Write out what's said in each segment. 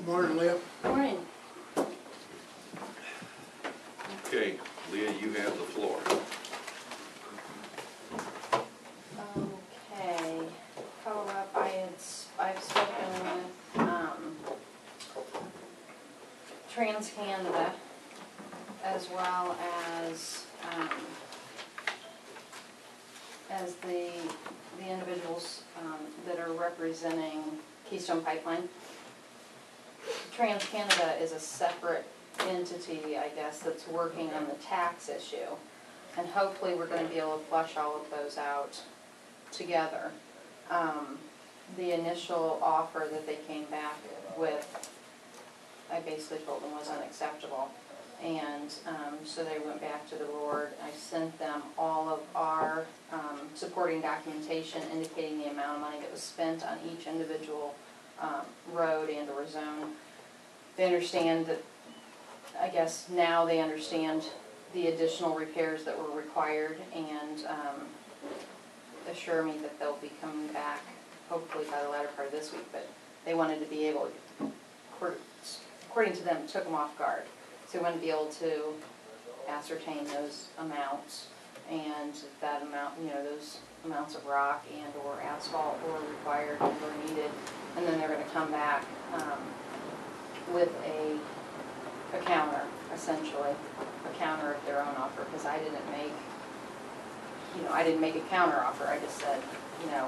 Morning, Leah. Morning. Okay, Leah, you have the floor. Okay, follow up, I've spoken with Trans Canada as well as the individuals that are representing Keystone Pipeline. Trans Canada is a separate entity, I guess, that's working on the tax issue. And hopefully we're going to be able to flush all of those out together. The initial offer that they came back with, I basically told them was unacceptable. And so they went back to the board. I sent them all of our supporting documentation indicating the amount of money that was spent on each individual road and or zone. They understand that, I guess now they understand the additional repairs that were required, and assure me that they'll be coming back hopefully by the latter part of this week. But they wanted to be able, according to them, it took them off guard. So they wanted to be able to ascertain those amounts, and that amount, you know, those amounts of rock and or asphalt were required and were needed. And then they're going to come back with a counter, essentially, a counter of their own offer, because I didn't make a counter offer. I just said, you know,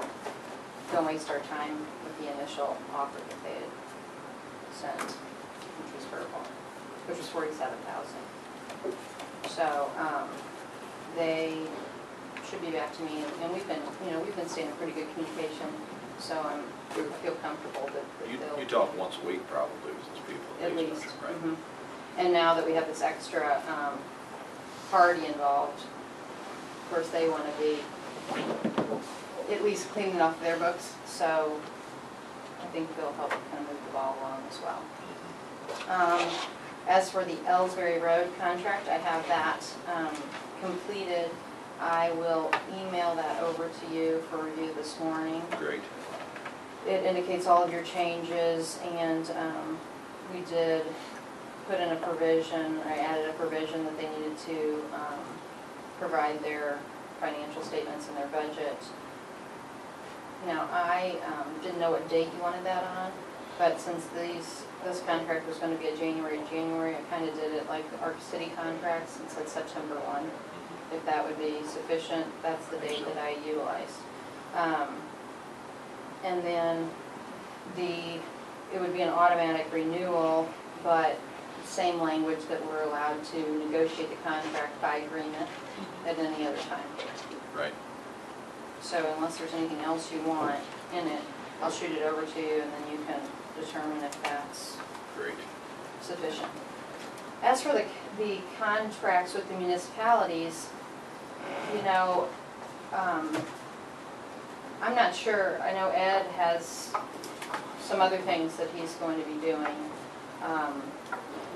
don't waste our time with the initial offer that they had sent, which was verbal, which was $47,000. So they should be back to me, and we've been staying in pretty good communication. So I feel comfortable that you talk once a week probably with those people. At least. Right? Mm-hmm. And now that we have this extra party involved, of course they want to be at least cleaning off their books. So I think they'll help kind of move the ball along as well. As for the Ellsbury Road contract, I have that completed. I will email that over to you for review this morning. Great. It indicates all of your changes, and we did put in a provision, I added a provision that they needed to provide their financial statements and their budget. Now, I didn't know what date you wanted that on, but since this contract was going to be a January, I kind of did it like our city contracts and said September 1. If that would be sufficient, that's the date that I utilized. And then it would be an automatic renewal, but same language that we're allowed to negotiate the contract by agreement at any other time. Right. So unless there's anything else you want in it, I'll shoot it over to you, and then you can determine if that's great sufficient. As for the contracts with the municipalities, you know, I'm not sure. I know Ed has some other things that he's going to be doing.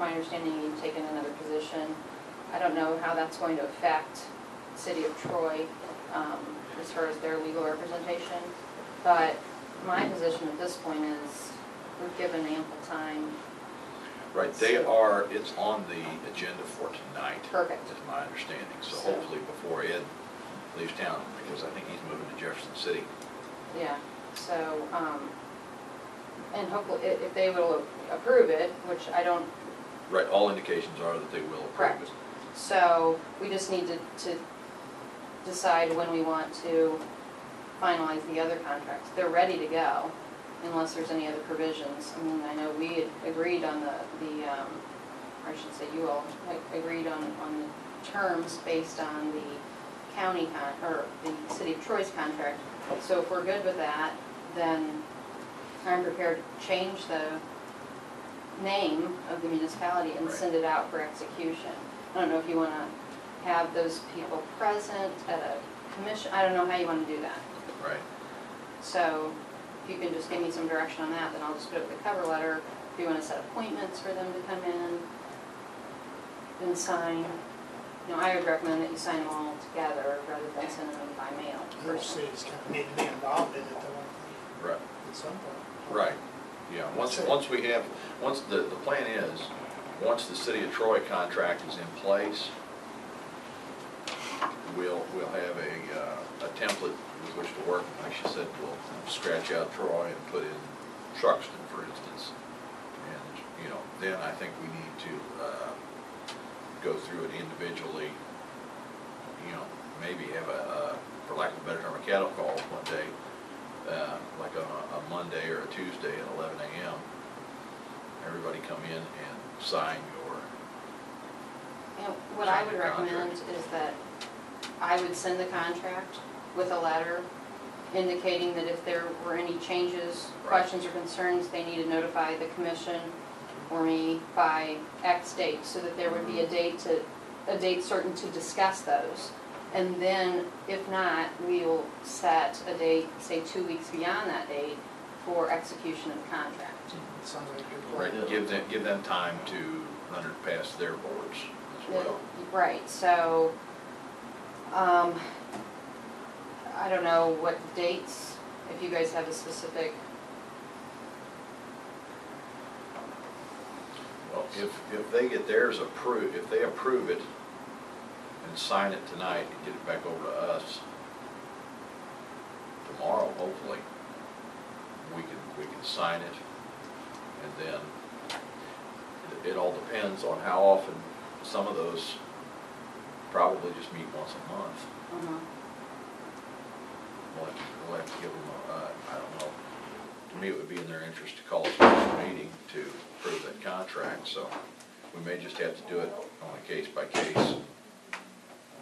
My understanding, he's taken another position. I don't know how that's going to affect the City of Troy as far as their legal representation. But my position at this point is we've given ample time. Right, it's on the agenda for tonight. Perfect. Is my understanding. So hopefully before Ed leaves town, because I think he's moving to Jefferson City. Yeah, so, and hopefully if they will approve it, which I don't. Right, all indications are that they will approve Correct. it. So we just need to decide when we want to finalize the other contracts. They're ready to go, unless there's any other provisions. I mean, I know we had agreed on I should say you all agreed on the terms based on the county or the City of Troy's contract. So if we're good with that, then I'm prepared to change the name of the municipality and send it out for execution. I don't know if you want to have those people present at a commission. I don't know how you want to do that. Right. So if you can just give me some direction on that, then I'll just put it with the cover letter. If you want to set appointments for them to come in and sign, you know, I would recommend that you sign them all together rather than sending them by mail. The cities kind of need to be involved in it, though, right. at some point. Right. Yeah, once the plan is, once the City of Troy contract is in place, we'll have a template with which to work. Like she said, we'll scratch out Troy and put in Truxton, for instance. And, you know, then I think we need to go through it individually, you know, maybe have for lack of a better term, a cattle call one day, like on a Monday or a Tuesday at 11 a.m. Everybody come in and sign your. You know, what I would recommend is that I would send the contract with a letter indicating that if there were any changes, questions, or concerns, they need to notify the commission or me by X date, so that there would be a date certain to discuss those. And then, if not, we will set a date, say 2 weeks beyond that date, for execution of the contract. Sounds like a good plan. Right, give them time to run it past their boards as well. Right, so, I don't know what dates, if you guys have a specific. Well, if they get theirs approved, if they approve it and sign it tonight and get it back over to us tomorrow, hopefully, we can sign it, and then it all depends on how often. Some of those probably just meet once a month. We'll have to give them I don't know. To me, it would be in their interest to call a special meeting to approve that contract, so we may just have to do it on a case-by-case,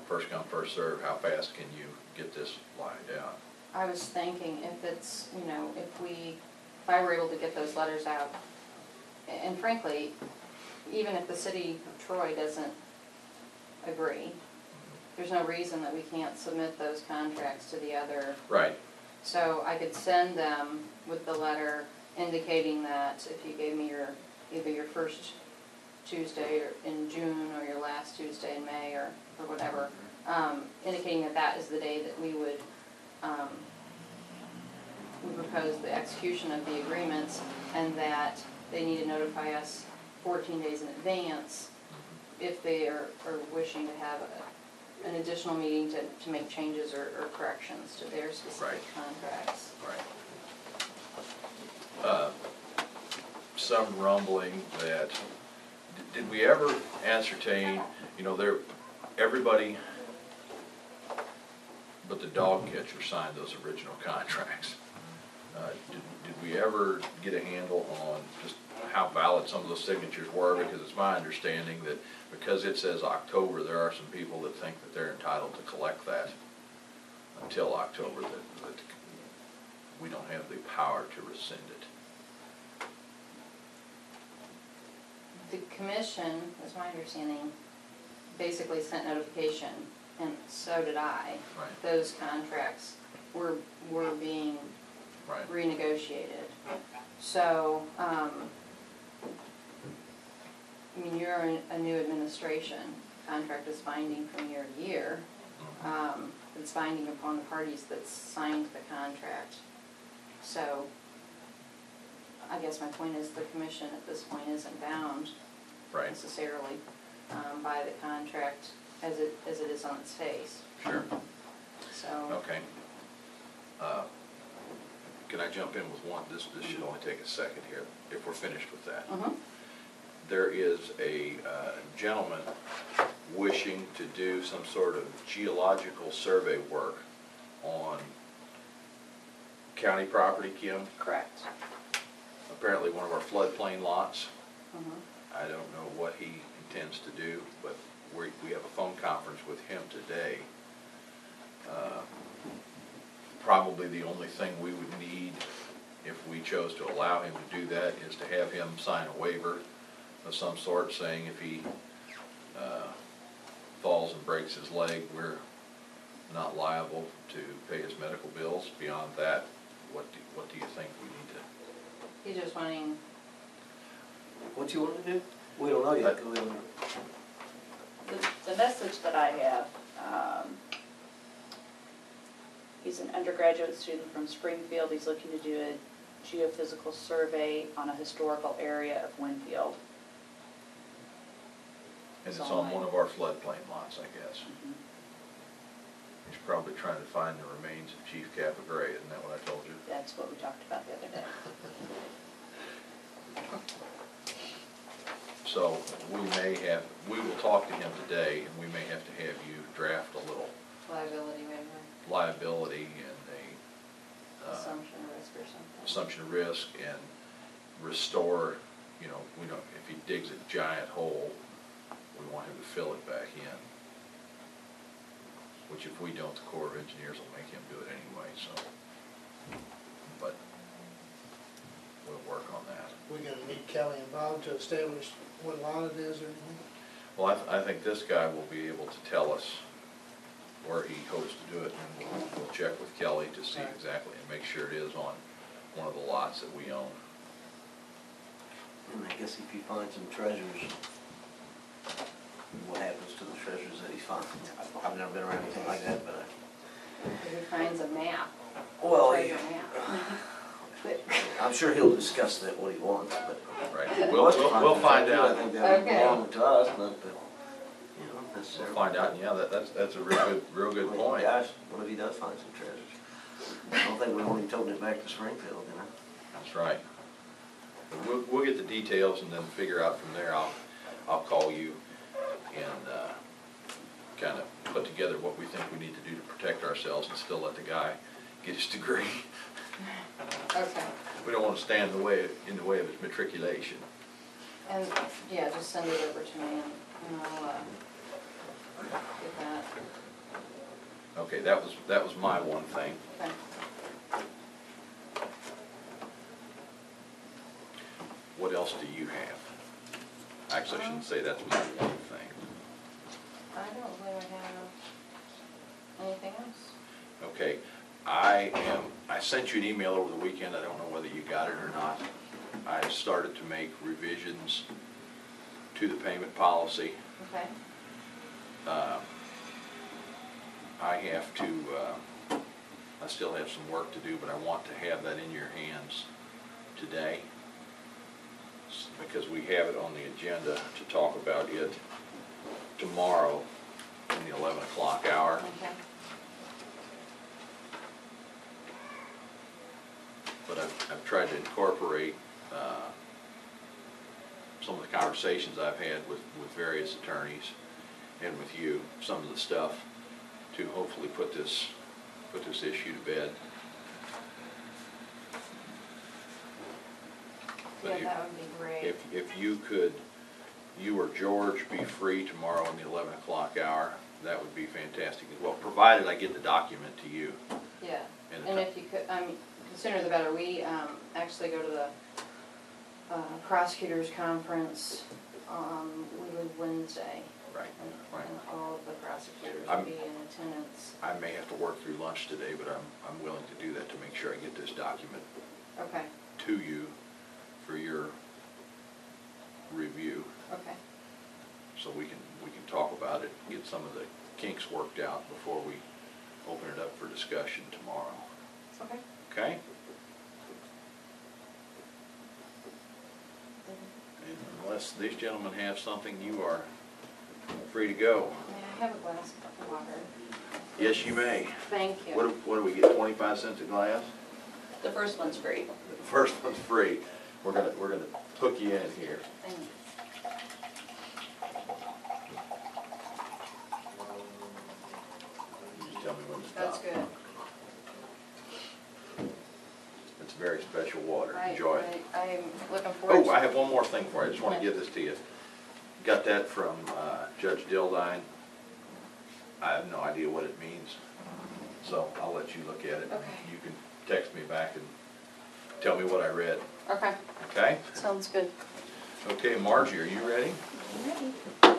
first come, first serve. How fast can you get this lined out? I was thinking if it's, you know, if I were able to get those letters out, and frankly, even if the city of Troy doesn't agree, there's no reason that we can't submit those contracts to the other. Right. So I could send them with the letter indicating that if you gave me either your first Tuesday in June or your last Tuesday in May or whatever, indicating that that is the day that we would propose the execution of the agreements, and that they need to notify us 14 days in advance if they are wishing to have an additional meeting to make changes or corrections to their specific contracts. Right. Some rumbling that, did we ever ascertain, you know, everybody but the dog catcher signed those original contracts. Did we ever get a handle on just how valid some of those signatures were? Because it's my understanding that because it says October, there are some people that think that they're entitled to collect that until October, that we don't have the power to rescind it. The commission, as my understanding, basically sent notification, and so did I. Right. Those contracts were being renegotiated. So, I mean, you're a new administration. Contract is binding from year to year. It's binding upon the parties that signed the contract. So, I guess my point is the commission at this point isn't bound necessarily by the contract as it is on its face. Sure. So. Okay. Can I jump in with one? This should only take a second here, if we're finished with that. There is a gentleman wishing to do some sort of geological survey work on county property, Kim? Correct. Apparently one of our floodplain lots. I don't know what he intends to do, but we have a phone conference with him today. Probably the only thing we would need if we chose to allow him to do that is to have him sign a waiver of some sort saying if he falls and breaks his leg, we're not liable to pay his medical bills. Beyond that, what do you think we need to? He's just wanting. What you want to do? We don't know yet. The message that I have, he's an undergraduate student from Springfield. He's looking to do geophysical survey on a historical area of Winfield. And it's on one of our floodplain lots, I guess. Mhm. He's probably trying to find the remains of Chief Capagray, isn't that what I told you? That's what we talked about the other day. So we will talk to him today, and we may have to have you draft a little Liability waiver, liability and assumption risk or something. assumption of risk and restore, you know, we don't, if he digs a giant hole, we want him to fill it back in. Which if we don't, the Corps of Engineers will make him do it anyway, so. But we'll work on that. We're gonna need Kelly and Bob to establish what lot it is or anything? Well, I think this guy will be able to tell us where he hopes to do it, and we'll check with Kelly to see Right. exactly, and make sure it is on one of the lots that we own. And I guess if he finds some treasures, what happens to the treasures that he finds? I've never been around anything like that, but If he finds a map, well, treasure map. I'm sure he'll discuss that, what he wants, but. Right, we'll find I out. think that would Okay. belong to us, not, you know, We'll necessarily. find out, and yeah, that's a real good Well, point. gosh, what if he does find some treasures? I don't think we want him toting it back to Springfield, you know? That's right. But we'll get the details and then figure out from there. I'll call you and kind of put together what we think we need to do to protect ourselves and still let the guy get his degree. Okay, We don't want to stand in the way of his matriculation. and, yeah, just send it over to me and I'll, get that. Okay, that was my one thing. Okay. What else do you have? Actually, I shouldn't say that's my one thing. I don't really have anything else. Okay, I sent you an email over the weekend. I don't know whether you got it or not. I started to make revisions to the payment policy. Okay, I have to, I still have some work to do, but I want to have that in your hands today, because we have it on the agenda to talk about it tomorrow in the 11 o'clock hour. okay. But I've tried to incorporate some of the conversations I've had with various attorneys and with you, some of the stuff, to hopefully put this issue to bed. But Yeah, that would be great. if you or George be free tomorrow in the 11 o'clock hour, that would be fantastic as well, provided I get the document to you. Yeah, And and if you could, the sooner the better. We actually go to the prosecutors conference on Wednesday. Right, right. And all of the prosecutors I'm- will be in attendance. I may have to work through lunch today, but I'm willing to do that to make sure I get this document Okay, to you for your review, okay, so we can talk about it, get some of the kinks worked out before we open it up for discussion tomorrow. okay. Okay? And unless these gentlemen have something, you are free to go. May I have a glass of water? Yes, you may. Thank you. What do we get, 25 cents a glass? The first one's free. The first one's free. We're gonna hook you in here. Thank you. You just tell me when to stop. That's good. It's very special water. I- Enjoy it. I'm looking forward to. Oh, I have one more thing for you. I just want to give this to you. Got that from Judge Dildine. I have no idea what it means, so I'll let you look at it. Okay. You can text me back and tell me what I read. Okay, Okay? sounds good. Okay, Margie, are you ready? Ready.